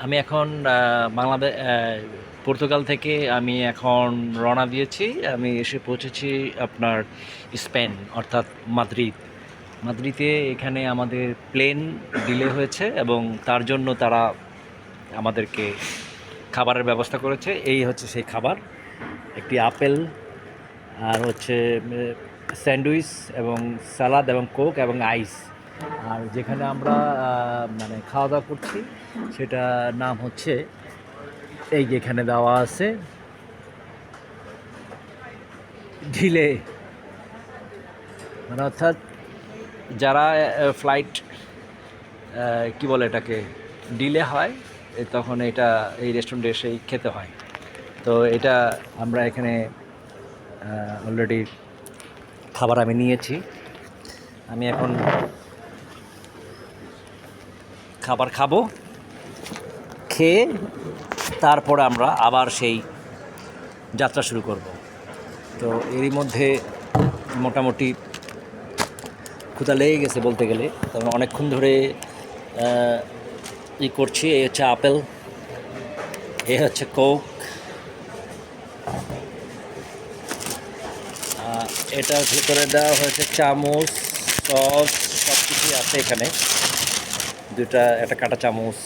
আমি এখন বাংলাদেশ পর্তুগাল থেকে আমি এখন রওনা দিয়েছি। আমি এসে পৌঁছেছি আপনার স্পেন অর্থাৎ মাদ্রিদ। মাদ্রিদে এখানে আমাদের প্লেন ডিলে হয়েছে এবং তার জন্য তারা আমাদেরকে খাবারের ব্যবস্থা করেছে। এই হচ্ছে সেই খাবার, একটি আপেল আর হচ্ছে স্যান্ডউইচ এবং সালাদ এবং কোক এবং আইস। আর যেখানে আমরা মানে খাওয়া দাওয়া করছি সেটার নাম হচ্ছে এই যে এখানে দেওয়া আছে ঢিলে, মানে অর্থাৎ যারা ফ্লাইট কি বলে এটাকে ডিলে হয় তখন এটা এই রেস্টুরেন্টে এসেই খেতে হয়। তো এটা আমরা এখানে অলরেডি খাবার আমি নিয়েছি। আমি এখন খাবার খাবো, খেয়ে তারপরে আমরা আবার সেই যাত্রা শুরু করব। তো এরই মধ্যে মোটামুটি ক্ষুধা লেগে গেছে বলতে গেলে, কারণ অনেকক্ষণ ধরে করছি। এই হচ্ছে আপেল, এই হচ্ছে কোক, এটার ভিতরে দেওয়া হয়েছে চামচ, সস, সব কিছুই আছে এখানে। একটা কাঁটা চামচ,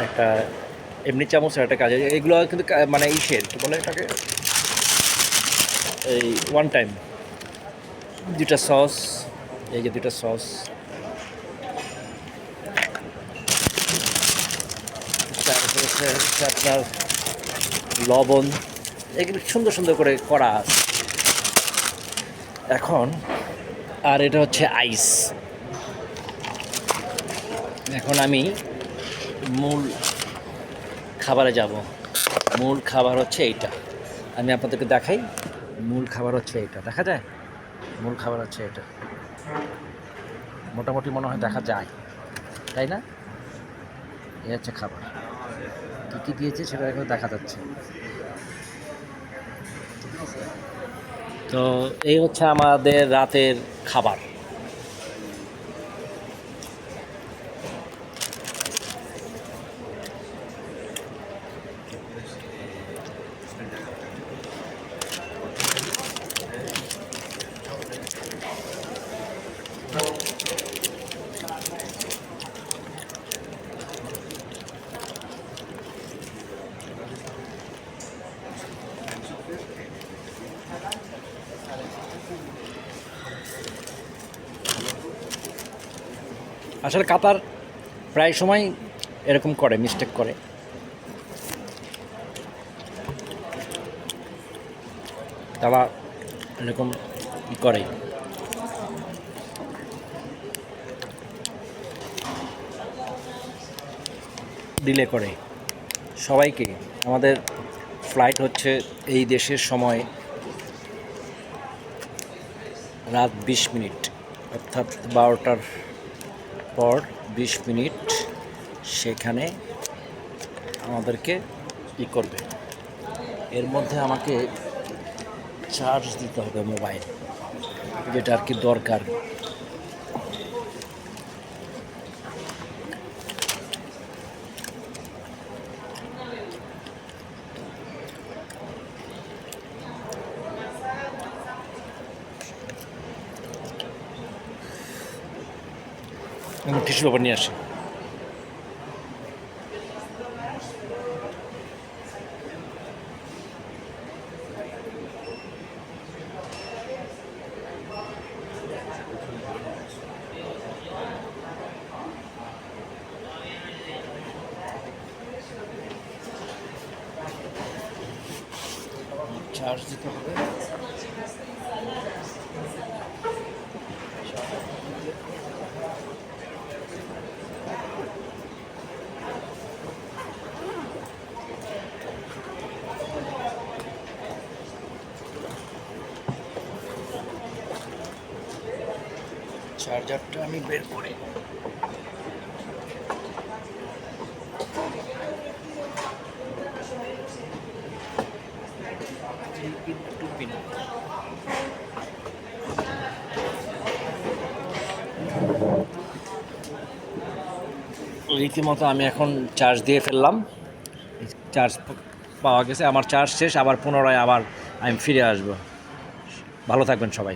একটা এমনি চামচ আর একটা কাজে, এগুলো কিন্তু মানে ইসের কী বলে এটাকে, এই ওয়ান টাইম। দুটা সস, এই যে দুটা সস, তারপরে হচ্ছে আপনার লবণ, এগুলো সুন্দর সুন্দর করে করা আছে এখন। আর এটা হচ্ছে আইস। এখন আমি মূল খাবারে যাব। মূল খাবার হচ্ছে এইটা, আমি আপনাদেরকে দেখাই। মূল খাবার হচ্ছে এইটা, দেখা যায়? মূল খাবার হচ্ছে এটা, মোটামুটি মনে হয় দেখা যায়, তাই না? এই হচ্ছে খাবার, কী কী দিয়েছে সেটা এখন দেখা যাচ্ছে। তো এই হচ্ছে আমাদের রাতের খাবার। আসলে কাতার প্রায় সময় এরকম করে, মিস্টেক করে। তারা এরকম করে, ডিলে করে সবাইকে। আমাদের ফ্লাইট হচ্ছে এই দেশের সময় রাত 20 মিনিট, অর্থাৎ 12টার পর 20 মিনিট সেখানে আমাদেরকে করবে। এর মধ্যে আমাকে চার্জ দিতে হবে মোবাইল, যেটা আর কি দরকার। টিস্যু পেপার নিয়ে আসি। চার্জ দিতে হবে। চার্জারটা আমি বের করি। Two pin. রীতিমতো আমি এখন চার্জ দিয়ে ফেললাম। চার্জ পাওয়া গেছে, আমার চার্জ শেষ, আবার পুনরায় আমি ফিরে আসবো। ভালো থাকবেন সবাই।